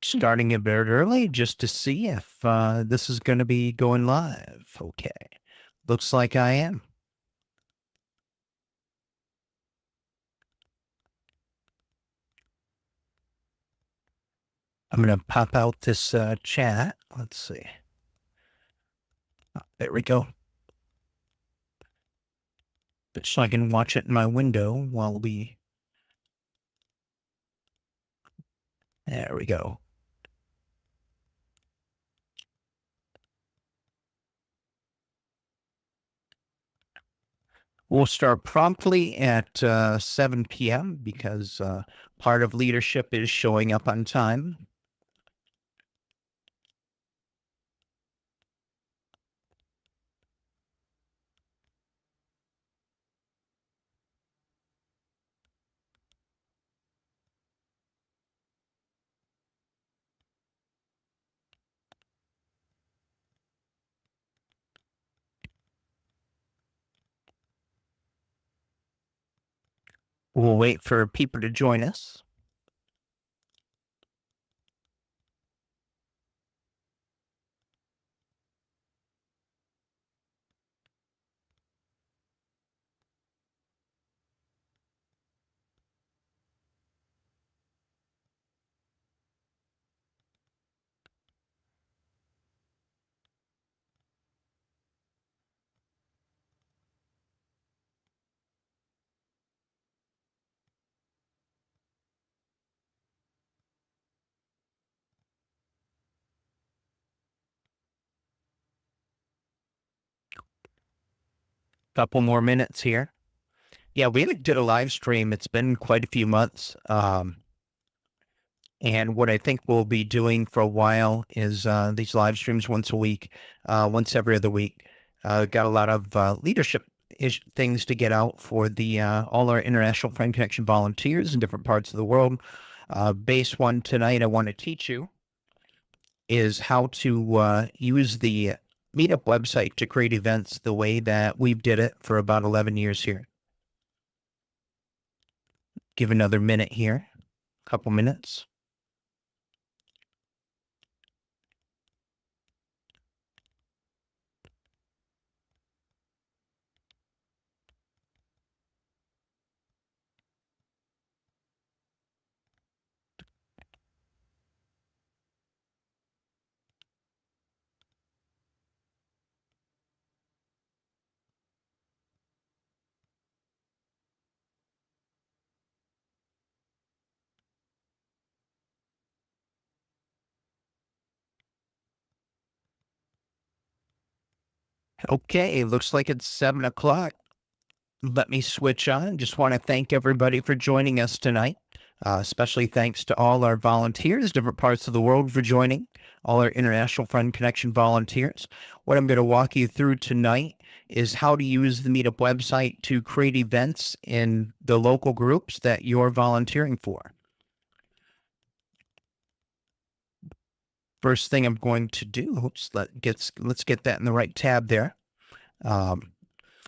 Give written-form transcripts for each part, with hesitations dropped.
Starting a bit early just to see if this is going to be going live. Okay. Looks like I am. I'm going to pop out this chat. Let's see. There we go. So I can watch it in my window while we. There we go. We'll start promptly at 7 p.m. because part of leadership is showing up on time. We'll wait for people to join us. Couple more minutes here. Yeah, we did a live stream. It's been quite a few months. And what I think we'll be doing for a while is these live streams once a week, once every other week. Got a lot of leadership things to get out for the all our International Friend Connection volunteers in different parts of the world. Base one tonight I want to teach you is how to use the Meetup website to create events the way that we've did it for about 11 years here. Give another minute here, a couple minutes. Okay, looks like it's 7 o'clock. Let me switch on. Just want to thank everybody for joining us tonight. Especially thanks to all our volunteers, different parts of the world for joining, all our International Friend Connection volunteers. What I'm going to walk you through tonight is how to use the Meetup website to create events in the local groups that you're volunteering for. First thing I'm going to do, let's get that in the right tab there.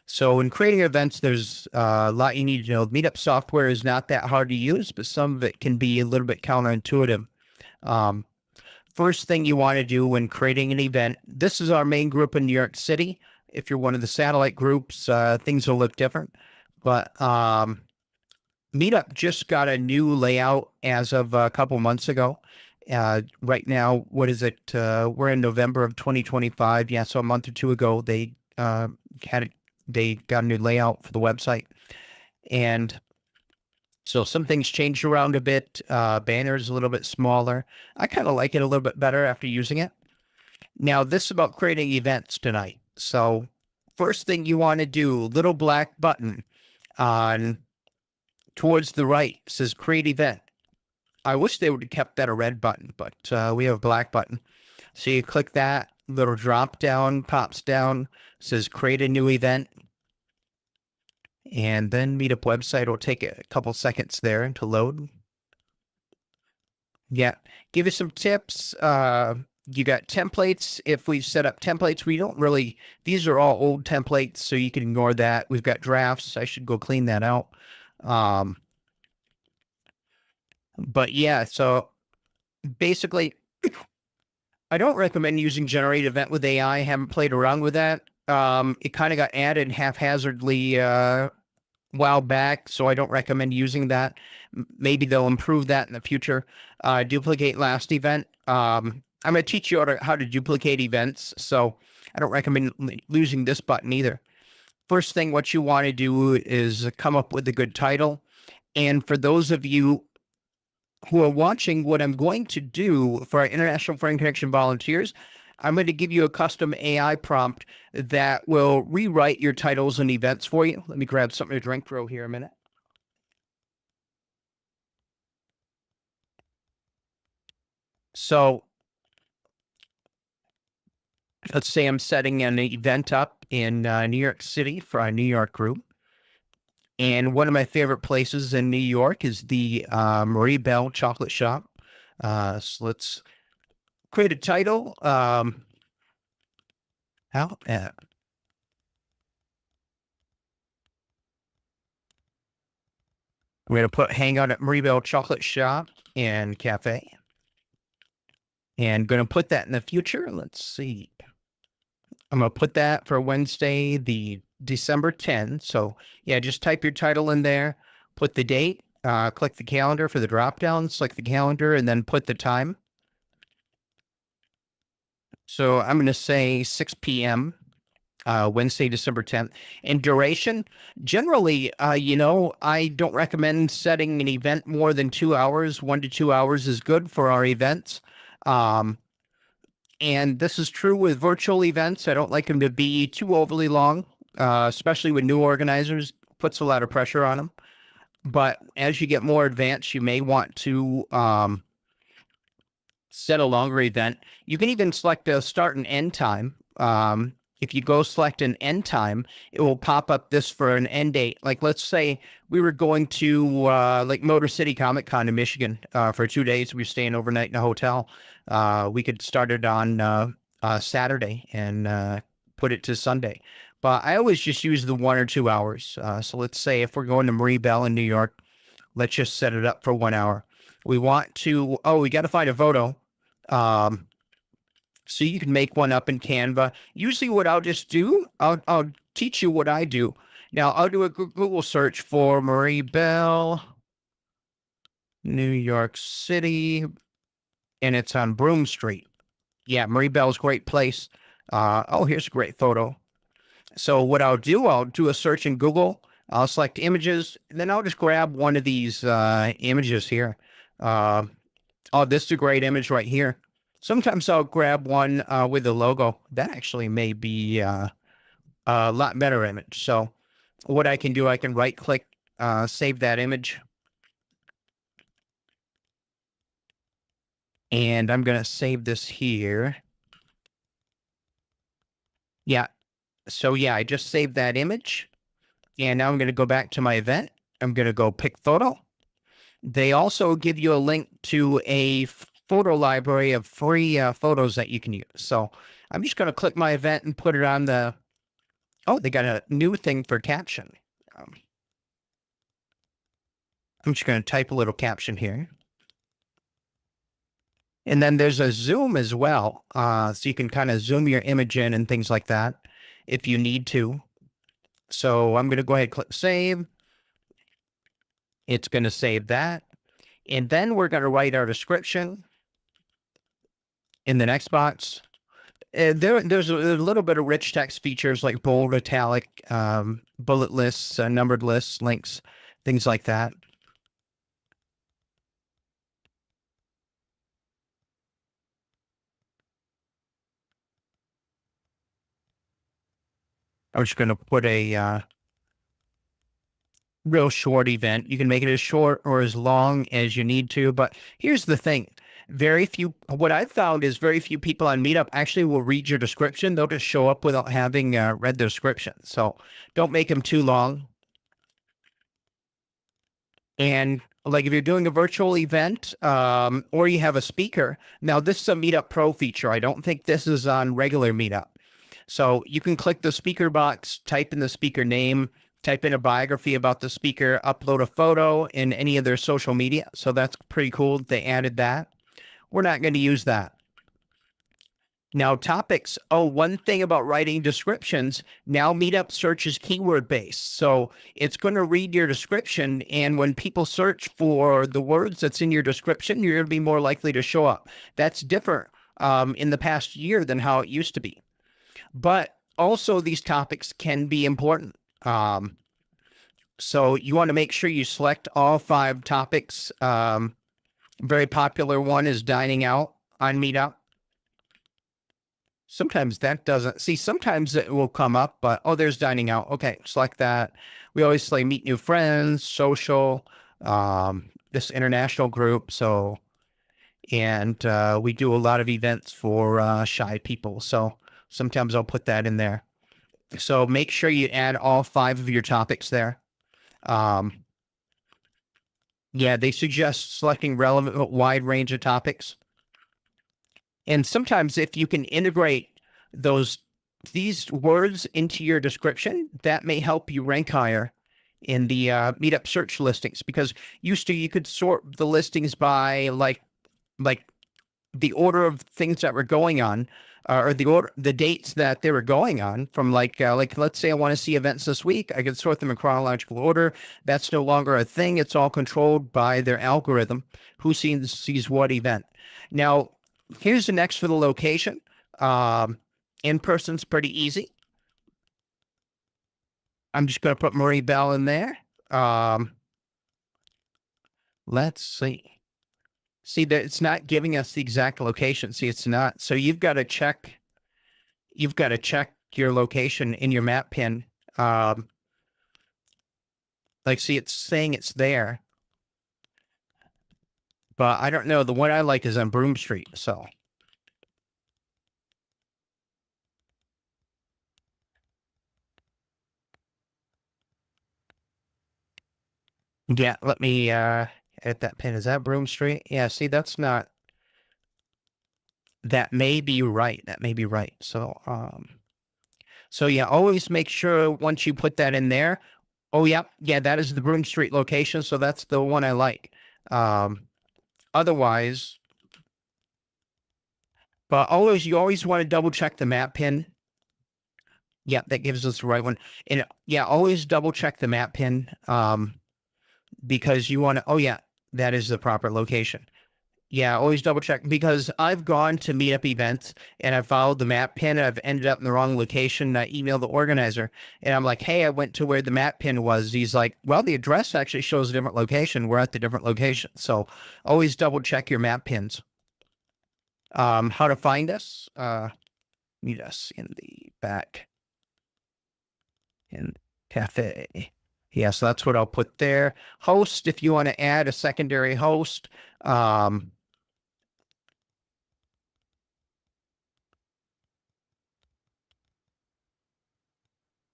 So in creating events, there's a lot you need to know. Meetup software is not that hard to use, but some of it can be a little bit counterintuitive. First thing you want to do when creating an event, this is our main group in New York City. If you're one of the satellite groups, things will look different. But Meetup just got a new layout as of a couple months ago. Right now, what is it? We're in November of 2025. Yeah, so a month or two ago, they got a new layout for the website. And so some things changed around a bit. Banner's a little bit smaller. I kind of like it a little bit better after using it. Now, this is about creating events tonight. So first thing you want to do, little black button on towards the right says create event. I wish they would have kept that a red button, but we have a black button. So you click that, little drop down pops down, says create a new event. And then Meetup website will take a couple seconds there to load. Yeah, give you some tips. You got templates. If we've set up templates, we don't really, these are all old templates, so you can ignore that. We've got drafts. I should go clean that out. But yeah, so basically, I don't recommend using generate event with AI. I haven't played around with that. It kind of got added haphazardly while back, so I don't recommend using that. Maybe they'll improve that in the future. Duplicate last event. I'm going to teach you how to duplicate events, so I don't recommend losing this button either. First thing, what you want to do is come up with a good title. And for those of you who are watching, what I'm going to do for our International Friend Connection volunteers, I'm going to give you a custom AI prompt that will rewrite your titles and events for you. Let me grab something to drink for here a minute. So let's say I'm setting an event up in New York City for our New York group. And one of my favorite places in New York is the Marie Bell Chocolate Shop. So let's create a title. How? We're going to put hang out at Marie Bell Chocolate Shop and Cafe. And going to put that in the future. Let's see. I'm going to put that for Wednesday, the December 10th. So yeah, just type your title in there, put the date, click the calendar for the drop down, select the calendar, and then put the time. So I'm going to say 6 p.m. Wednesday, December 10th. And duration, generally, I don't recommend setting an event more than 2 hours. 1 to 2 hours is good for our events. And this is true with virtual events. I don't like them to be too overly long, especially with new organizers. Puts a lot of pressure on them. But as you get more advanced, you may want to set a longer event. You can even select a start and end time. If you go select an end time, it will pop up this for an end date. Like, let's say we were going to like Motor City Comic Con in Michigan for 2 days. We were staying overnight in a hotel. We could start it on Saturday and put it to Sunday. But I always just use the 1 or 2 hours. So let's say if we're going to Marie Bell in New York, let's just set it up for 1 hour. We want to, we got to find a photo. So you can make one up in Canva. Usually what I'll just do, I'll teach you what I do. Now, I'll do a Google search for Marie Bell, New York City, and it's on Broome Street. Yeah, Marie Bell's a great place. Here's a great photo. So what I'll do a search in Google. I'll select images, and then I'll just grab one of these images here. This is a great image right here. Sometimes I'll grab one with the logo. That actually may be a lot better image. So what I can do, I can right click, save that image. And I'm going to save this here. Yeah. So yeah, I just saved that image. And now I'm going to go back to my event. I'm going to go pick photo. They also give you a link to a photo library of free photos that you can use. So I'm just going to click my event and put it on the, they got a new thing for caption. I'm just going to type a little caption here. And then there's a zoom as well. So you can kind of zoom your image in and things like that if you need to. So I'm going to go ahead and click save. It's going to save that. And then we're going to write our description in the next box. There's a little bit of rich text features like bold, italic, bullet lists, numbered lists, links, things like that. I'm just going to put a real short event. You can make it as short or as long as you need to. But here's the thing. What I've found is very few people on Meetup actually will read your description. They'll just show up without having read the description. So don't make them too long. And like if you're doing a virtual event or you have a speaker, now this is a Meetup Pro feature. I don't think this is on regular Meetup. So you can click the speaker box, type in the speaker name, type in a biography about the speaker, upload a photo in any of their social media. So that's pretty cool. They added that. we're not going to use that. Now, topics. Oh, one thing about writing descriptions, now Meetup search is keyword based. So it's going to read your description. And when people search for the words that's in your description, you're going to be more likely to show up. That's different in the past year than how it used to be. But also, these topics can be important. So you want to make sure you select all 5 topics. Very popular one is dining out on Meetup. Sometimes that doesn't see, sometimes it will come up, but oh, there's dining out. Okay, select that. We always say meet new friends, social, this international group. So, and we do a lot of events for shy people. So sometimes I'll put that in there. So make sure you add all 5 of your topics there. Yeah, they suggest selecting relevant, wide range of topics. And sometimes if you can integrate these words into your description, that may help you rank higher in the Meetup search listings, because used to you could sort the listings by like the order of things that were going on, or the dates that they were going on from like let's say I want to see events this week, I could sort them in chronological order. That's no longer a thing. It's all controlled by their algorithm, who sees what event. Now, here's the next for the location. In person's pretty easy. I'm just going to put Marie Bell in there. Let's see. See that it's not giving us the exact location. See, it's not. So you've got to check your location in your map pin. Like, see, it's saying it's there, but I don't know. The one I like is on Broome Street. So yeah, let me edit that pin. Is that Broome Street? Yeah, see, that's not. That may be right. That may be right. So so yeah, always make sure once you put that in there. Oh yeah, that is the Broome Street location. So that's the one I like. Otherwise, but you always want to double check the map pin. Yeah, that gives us the right one. And yeah, always double check the map pin. Because you want to, oh yeah, that is the proper location. Yeah, always double check, because I've gone to Meetup events and I followed the map pin and I've ended up in the wrong location. And I emailed the organizer and I'm like, hey, I went to where the map pin was. He's like, well, the address actually shows a different location. We're at the different location. So always double check your map pins. How to find us? Meet us in the back in cafe. Yeah, so that's what I'll put there. Host, if you want to add a secondary host.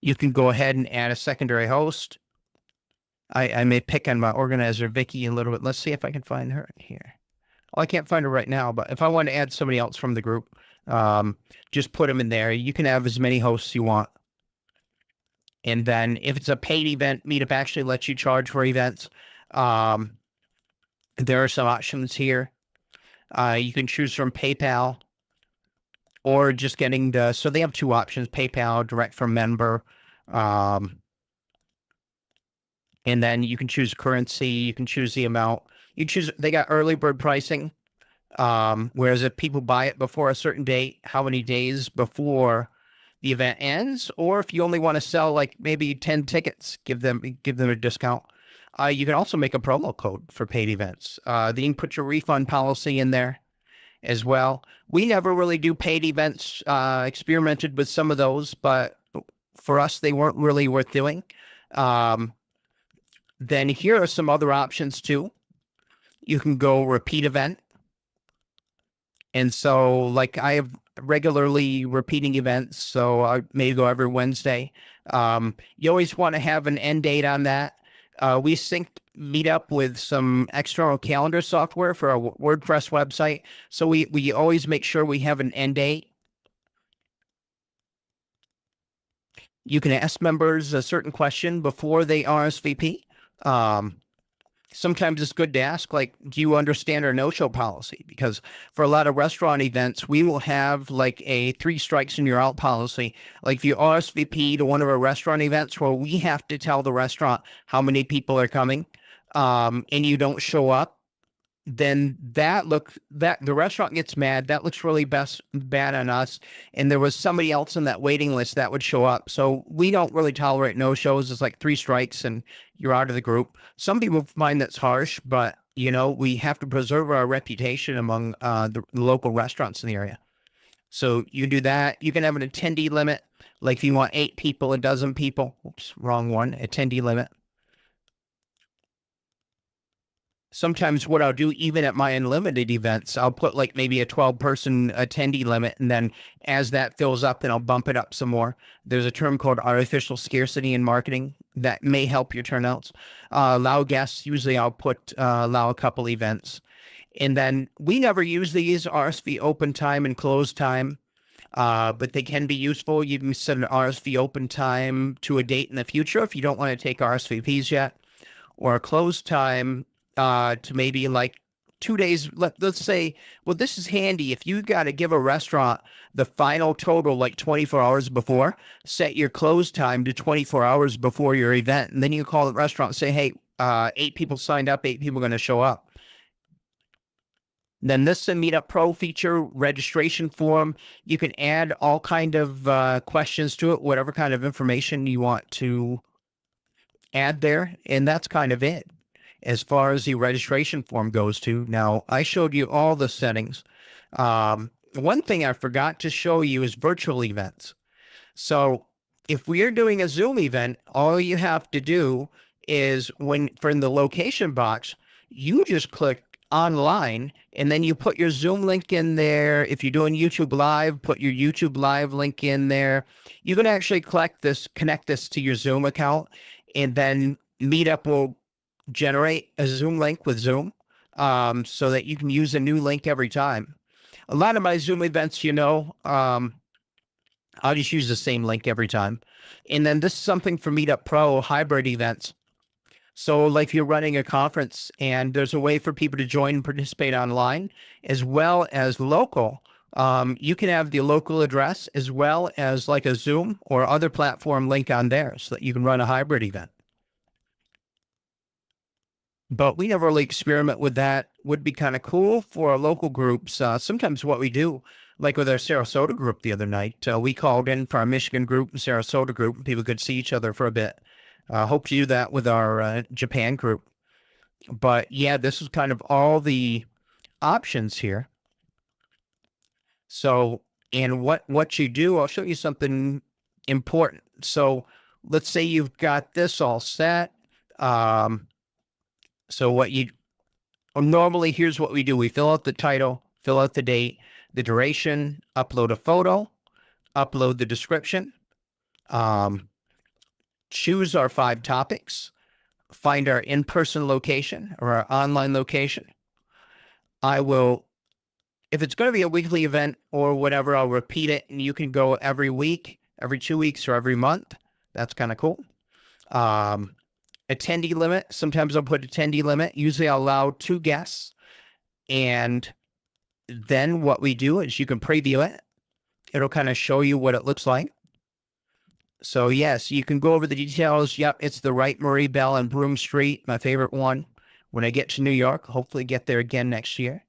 You can go ahead and add a secondary host. I may pick on my organizer, Vicky, a little bit. Let's see if I can find her here. Well, I can't find her right now, but if I want to add somebody else from the group, just put them in there. You can have as many hosts you want. And then if it's a paid event, Meetup actually lets you charge for events. There are some options here. You can choose from PayPal or just getting so they have 2 options, PayPal, direct from member. And then you can choose currency. You can choose the amount. They got early bird pricing. Whereas if people buy it before a certain date, how many days before the event ends, or if you only want to sell like maybe 10 tickets, give them a discount. You can also make a promo code for paid events. Then you can put your refund policy in there as well. We never really do paid events, experimented with some of those, but for us, they weren't really worth doing. Then here are some other options too. You can go repeat event. And so like I have regularly repeating events, so I may go every Wednesday. You always want to have an end date on that. We synced Meetup with some external calendar software for our WordPress website. So we always make sure we have an end date. You can ask members a certain question before they RSVP. Sometimes it's good to ask, like, do you understand our no-show policy? Because for a lot of restaurant events, we will have like a 3 strikes and you're out policy. Like if you RSVP to one of our restaurant events where we have to tell the restaurant how many people are coming, and you don't show up, then that the restaurant gets mad. That looks really bad on us. And there was somebody else in that waiting list that would show up. So we don't really tolerate no shows. It's like 3 strikes and you're out of the group. Some people find that's harsh, but we have to preserve our reputation among the local restaurants in the area. So you do that. You can have an attendee limit. Like if you want 8 people, a dozen people. Oops, wrong one. Attendee limit. Sometimes what I'll do, even at my unlimited events, I'll put like maybe a 12-person attendee limit. And then as that fills up, then I'll bump it up some more. There's a term called artificial scarcity in marketing that may help your turnouts. Allow guests, usually I'll allow a couple events. And then we never use these RSV open time and close time, but they can be useful. You can set an RSV open time to a date in the future if you don't want to take RSVPs yet, or a close time to maybe like 2 days. Let's say, well, this is handy. If you got to give a restaurant the final total like 24 hours before, set your close time to 24 hours before your event. And then you call the restaurant and say, hey, 8 people signed up, 8 people are going to show up. Then this is a Meetup Pro feature registration form. You can add all kind of questions to it, whatever kind of information you want to add there. And that's kind of it as far as the registration form goes to. Now, I showed you all the settings. One thing I forgot to show you is virtual events. So if we are doing a Zoom event, all you have to do is in the location box, you just click online and then you put your Zoom link in there. If you're doing YouTube Live, put your YouTube Live link in there. You can actually connect this to your Zoom account, and then Meetup will generate a Zoom link with Zoom, so that you can use a new link every time. A lot of my Zoom events, I'll just use the same link every time. And then this is something for Meetup Pro hybrid events. So like if you're running a conference and there's a way for people to join and participate online as well as local, you can have the local address as well as like a Zoom or other platform link on there so that you can run a hybrid event. But we never really experiment with that. Would be kind of cool for our local groups. Sometimes what we do, like with our Sarasota group the other night, we called in for our Michigan group and Sarasota group, and people could see each other for a bit. Hope to do that with our Japan group. But yeah, this is kind of all the options here. So, and what you do, I'll show you something important. So let's say you've got this all set. So normally, here's what we do. We fill out the title, fill out the date, the duration, upload a photo, upload the description, choose our 5 topics, find our in-person location or our online location. If it's going to be a weekly event or whatever, I'll repeat it, and you can go every week, every 2 weeks, or every month. That's kind of cool. Attendee limit. Sometimes I'll put attendee limit. Usually I'll allow 2 guests. And then what we do is you can preview it. It'll kind of show you what it looks like. So yes, you can go over the details. Yep, it's the Wright Murray Bell on Broome Street, my favorite one. When I get to New York, hopefully get there again next year.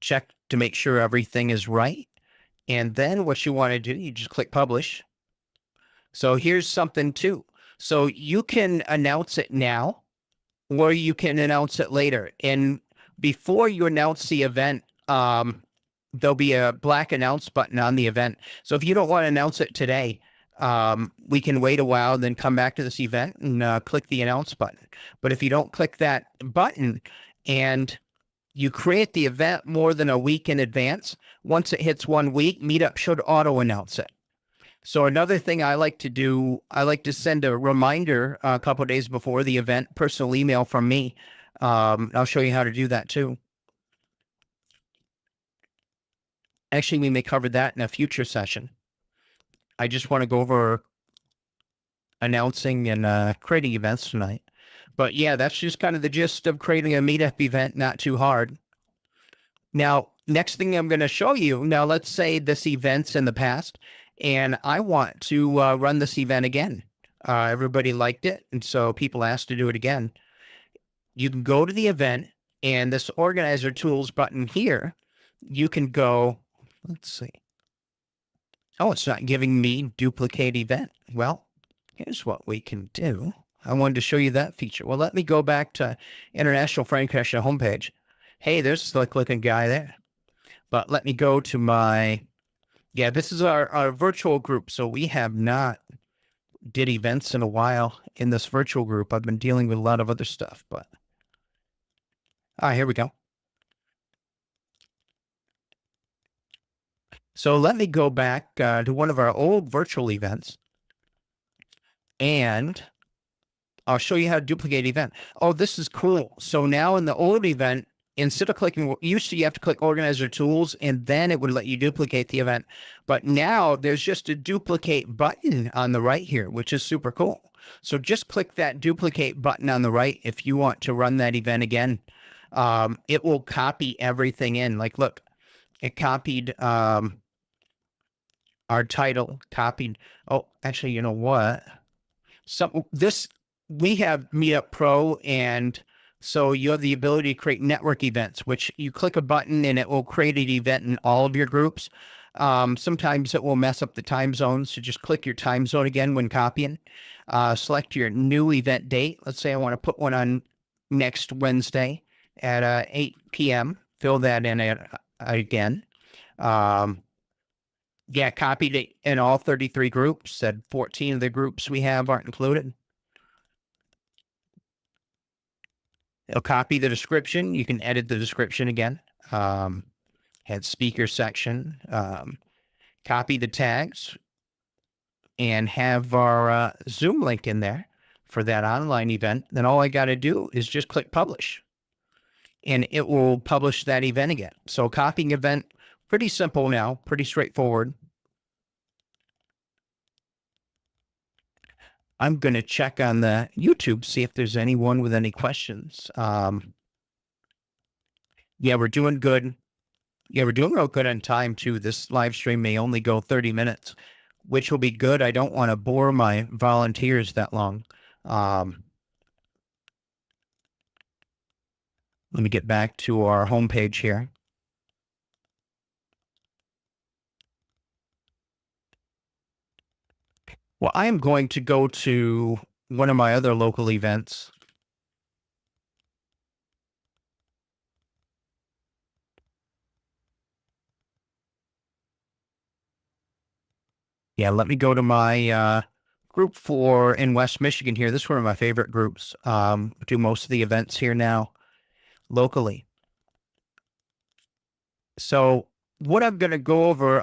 Check to make sure everything is right. And then what you want to do, you just click publish. So here's something too. So you can announce it now, or you can announce it later. And before you announce the event, there'll be a black announce button on the event. So if you don't want to announce it today, we can wait a while and then come back to this event and click the announce button. But if you don't click that button and you create the event more than a week in advance, once it hits 1 week, Meetup should auto announce it. So another thing I like to do, I like to send a reminder a couple of days before the event, personal email from me. I'll show you how to do that too. Actually, we may cover that in a future session. I just want to go over announcing and creating events tonight. But yeah, that's just kind of the gist of creating a meetup event, not too hard. Now, next thing I'm going to show you, now let's say this event's in the past and I want to run this event again. Everybody liked it, and so people asked to do it again. You can go to the event and this organizer tools button here, you can go, let's see. Oh, it's not giving me duplicate event. Well, here's what we can do. I wanted to show you that feature. Well, let me go back to International Friend Connection homepage. Hey, there's a slick looking guy there. But let me go to my, yeah, this is our virtual group. So we have not did events in a while in this virtual group. I've been dealing with a lot of other stuff, but here we go. So let me go back to one of our old virtual events and I'll show you how to duplicate event. Oh, this is cool. So now in the old event, instead of clicking, usually you have to click organizer tools and then it would let you duplicate the event. But now there's just a duplicate button on the right here, which is super cool. So just click that duplicate button on the right if you want to run that event again. It will copy everything in. Like, look, it copied our title, copied. Oh, actually, you know what? We have Meetup Pro, and so you have the ability to create network events, which you click a button and it will create an event in all of your groups. Sometimes it will mess up the time zones, so just click your time zone again when copying. Select your new event date. Let's say I want to put one on next Wednesday at 8 p.m. Fill that in again. Yeah, copied it in all 33 groups. Said 14 of the groups we have aren't included. It'll copy the description. You can edit the description again. Had speaker section. Copy the tags and have our Zoom link in there for that online event. Then all I got to do is just click publish and it will publish that event again. So copying event, pretty simple now, pretty straightforward. I'm going to check on the YouTube, see if there's anyone with any questions. Yeah, we're doing good. Yeah, we're doing real good on time too. This live stream may only go 30 minutes, which will be good. I don't want to bore my volunteers that long. Let me get back to our homepage here. Well, I am going to go to one of my other local events. Yeah, let me go to my group in West Michigan here. This is one of my favorite groups. Do most of the events here now locally. So what I'm going to go over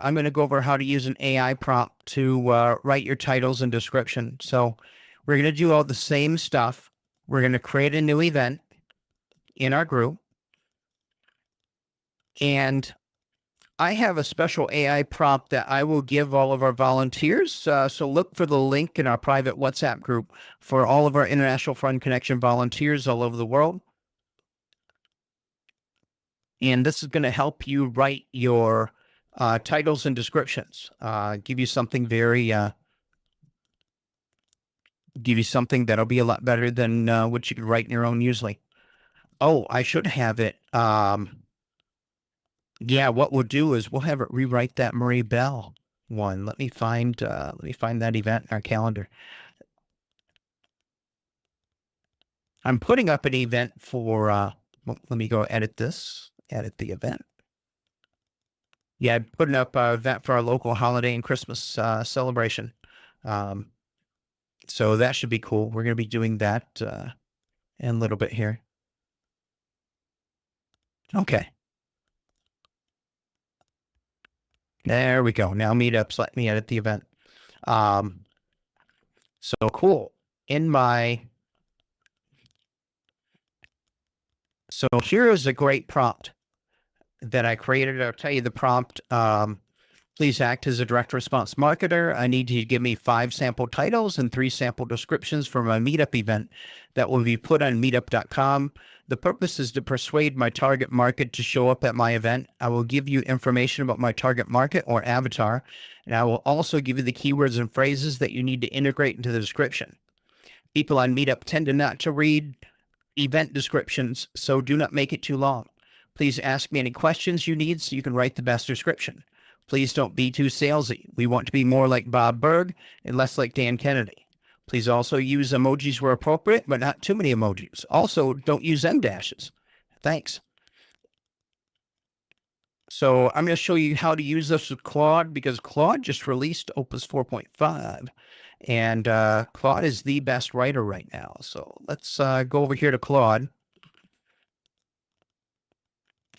how to use an AI prompt to write your titles and description. So we're going to do all the same stuff. We're going to create a new event in our group. And I have a special AI prompt that I will give all of our volunteers. So look for the link in our private WhatsApp group for all of our International Friend Connection volunteers all over the world. And this is going to help you write your titles and descriptions. Give you something that'll be a lot better than what you could write in your own usually. Oh, I should have it. Yeah, what we'll do is we'll have it rewrite that Marie Bell one. Let me find that event in our calendar. I'm putting up an event for well, let me go edit this, edit the event. Yeah, I'm putting up an event for our local holiday and Christmas celebration. So that should be cool. We're going to be doing that in a little bit here. Okay. There we go. Now meetups let me edit the event. So cool. So here is a great prompt that I created. I'll tell you the prompt. Please act as a direct response marketer. I need you to give me 5 sample titles and 3 sample descriptions for my meetup event that will be put on meetup.com. The purpose is to persuade my target market to show up at my event. I will give you information about my target market or avatar, and I will also give you the keywords and phrases that you need to integrate into the description. People on Meetup tend to not to read event descriptions, so do not make it too long. Please ask me any questions you need so you can write the best description. Please don't be too salesy. We want to be more like Bob Berg and less like Dan Kennedy. Please also use emojis where appropriate, but not too many emojis. Also, don't use M dashes. Thanks. So I'm going to show you how to use this with Claude, because Claude just released Opus 4.5, and Claude is the best writer right now. So let's go over here to Claude.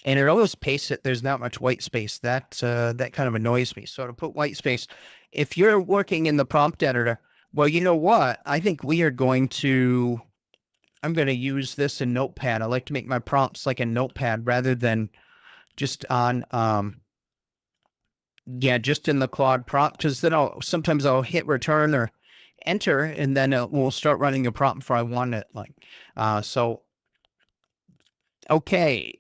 And it always pastes it. There's not much white space. That kind of annoys me. So to put white space, if you're working in the prompt editor, well, you know what? I think we are going to, I'm going to use this in Notepad. I like to make my prompts like a Notepad rather than just on, just in the Claude prompt, because then sometimes I'll hit return or enter, and then we'll start running a prompt before I want it. Okay.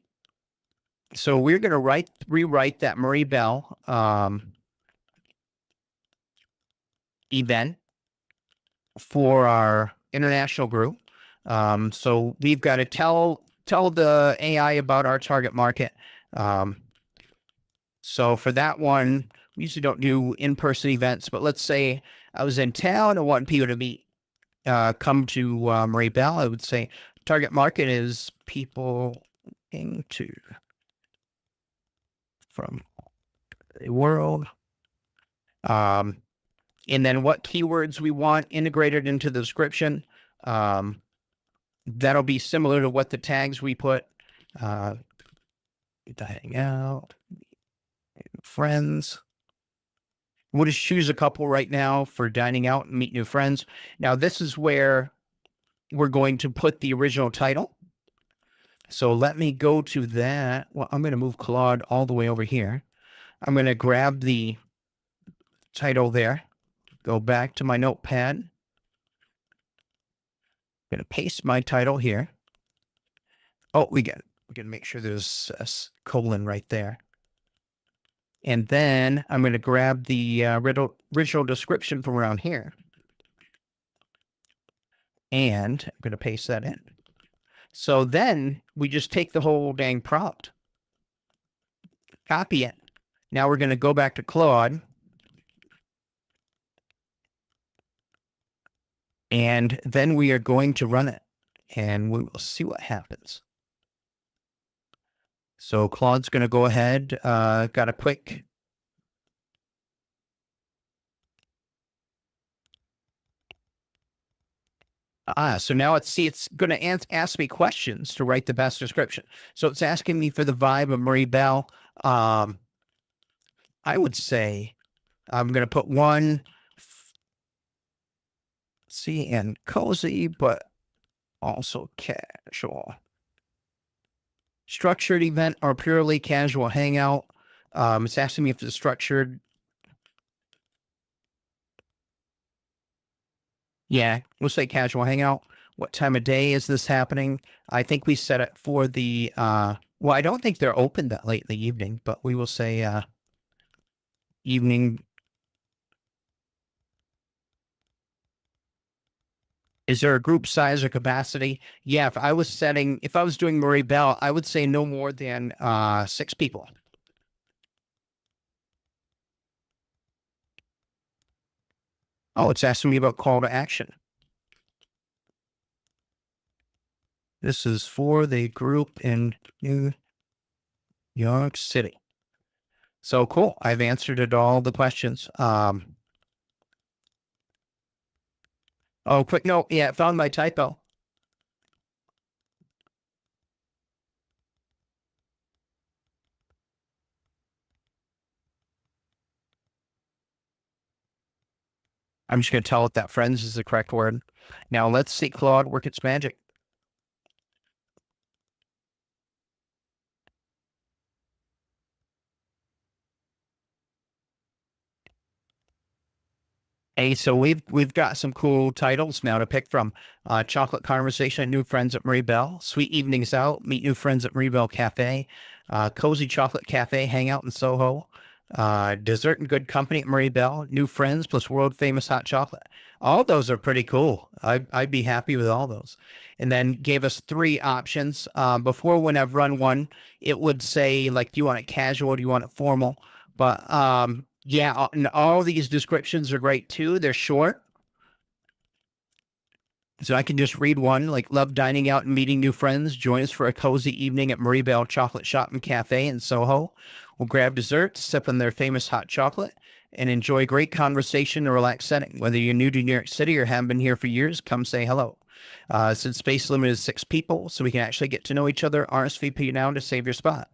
So we're going to rewrite that Marie Bell event for our international group. So we've got to tell the AI about our target market. So for that one, we usually don't do in-person events, but let's say I was in town and want people to meet, come to Marie Bell. I would say target market is people from the world. And then what keywords we want integrated into the description. That'll be similar to what the tags we put. To hang out, friends. We'll just choose a couple right now for dining out and meet new friends. Now, this is where we're going to put the original title. So let me go to that. Well, I'm going to move Claude all the way over here. I'm going to grab the title there, go back to my notepad. I'm going to paste my title here. Oh, we're going to make sure there's a colon right there. And then I'm going to grab the original description from around here. And I'm going to paste that in. So then we just take the whole dang prompt, copy it. Now we're going to go back to Claude. And then we are going to run it. And we will see what happens. So Claude's going to go ahead, got a quick so now it's going to ask me questions to write the best description. So it's asking me for the vibe of Marie Bell. I would say I'm going to put one, and cozy, but also casual. Structured event or purely casual hangout. It's asking me if it's structured. Yeah, we'll say casual hangout. What time of day is this happening? I think we set it for the, well, I don't think they're open that late in the evening, but we will say evening. Is there a group size or capacity? Yeah, if I was doing Marie Bell, I would say no more than 6 people. Oh, it's asking me about call to action. This is for the group in New York City. So cool. I've answered all the questions. Oh, quick note. Yeah, found my typo. I'm just going to tell it that friends is the correct word. Now let's see Claude work its magic. Hey, so we've got some cool titles now to pick from. Chocolate Conversation, New Friends at Marie Bell. Sweet Evenings Out, Meet New Friends at Marie Bell Cafe. Cozy Chocolate Cafe, Hangout in Soho. Dessert and Good Company at Marie Bell. New Friends plus world famous hot chocolate. All those are pretty cool. I'd be happy with all those. And then gave us three options. Before, when I've run one, it would say like, do you want it casual? Do you want it formal? But yeah, and all these descriptions are great too. They're short. So I can just read one like love dining out and meeting new friends. Join us for a cozy evening at Marie Bell Chocolate Shop and Cafe in Soho. We'll grab desserts, sip on their famous hot chocolate, and enjoy great conversation in a relaxed setting. Whether you're new to New York City or haven't been here for years, come say hello. Since space limit is 6 people, so we can actually get to know each other, RSVP now to save your spot.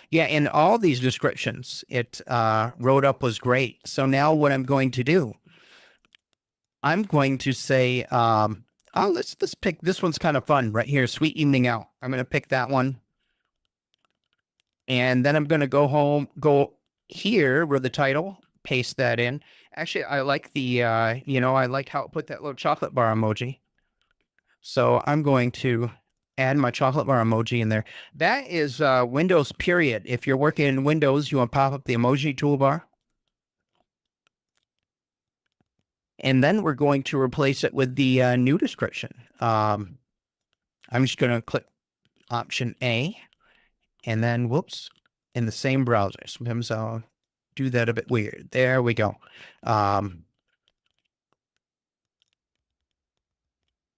Yeah, and all these descriptions it wrote up was great. So now what I'm going to do, I'm going to say, oh, let's pick this one's kind of fun right here. Sweet Evening Out. I'm going to pick that one, and then I'm going to go home, go here where the title, paste that in. Actually, I like the, I like how it put that little chocolate bar emoji. So I'm going to add my chocolate bar emoji in there. That is Windows period. If you're working in Windows, you want to pop up the emoji toolbar. And then we're going to replace it with the new description. I'm just going to click Option A, and then, whoops, in the same browser. Sometimes I'll do that a bit weird. There we go.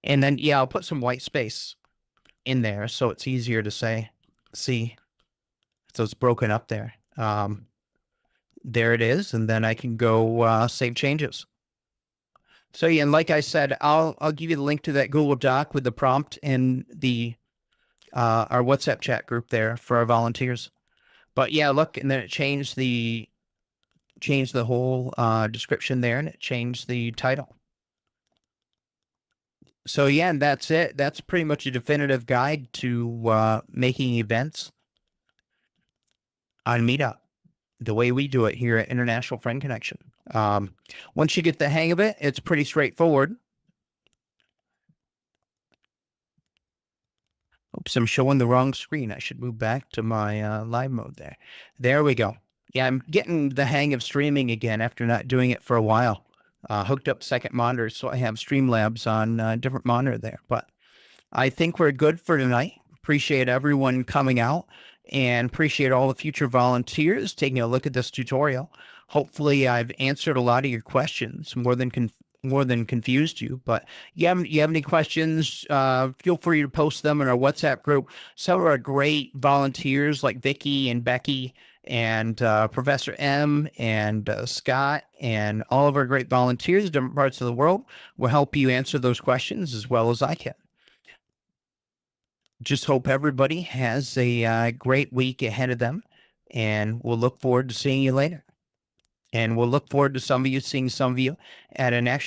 And then, yeah, I'll put some white space in there so it's easier to see. So it's broken up there. There it is. And then I can go save changes. So yeah, and like I said, I'll give you the link to that Google Doc with the prompt and the our WhatsApp chat group there for our volunteers. But yeah, look, and then it changed the whole description there, and it changed the title. So yeah, and that's it. That's pretty much a definitive guide to making events on Meetup, the way we do it here at International Friend Connection. Once you get the hang of it, it's pretty straightforward. Oops, I'm showing the wrong screen. I should move back to my live mode there. There we go. Yeah, I'm getting the hang of streaming again after not doing it for a while. Hooked up second monitors, so I have Streamlabs on a different monitor there. But I think we're good for tonight. Appreciate everyone coming out, and appreciate all the future volunteers taking a look at this tutorial. Hopefully I've answered a lot of your questions, more than confused you. But you have any questions, feel free to post them in our WhatsApp group. Some of our great volunteers like Vicky and Becky and Professor M and Scott and all of our great volunteers in different parts of the world will help you answer those questions as well as I can. Just hope everybody has a great week ahead of them, and we'll look forward to seeing you later. And we'll look forward to seeing some of you at an actual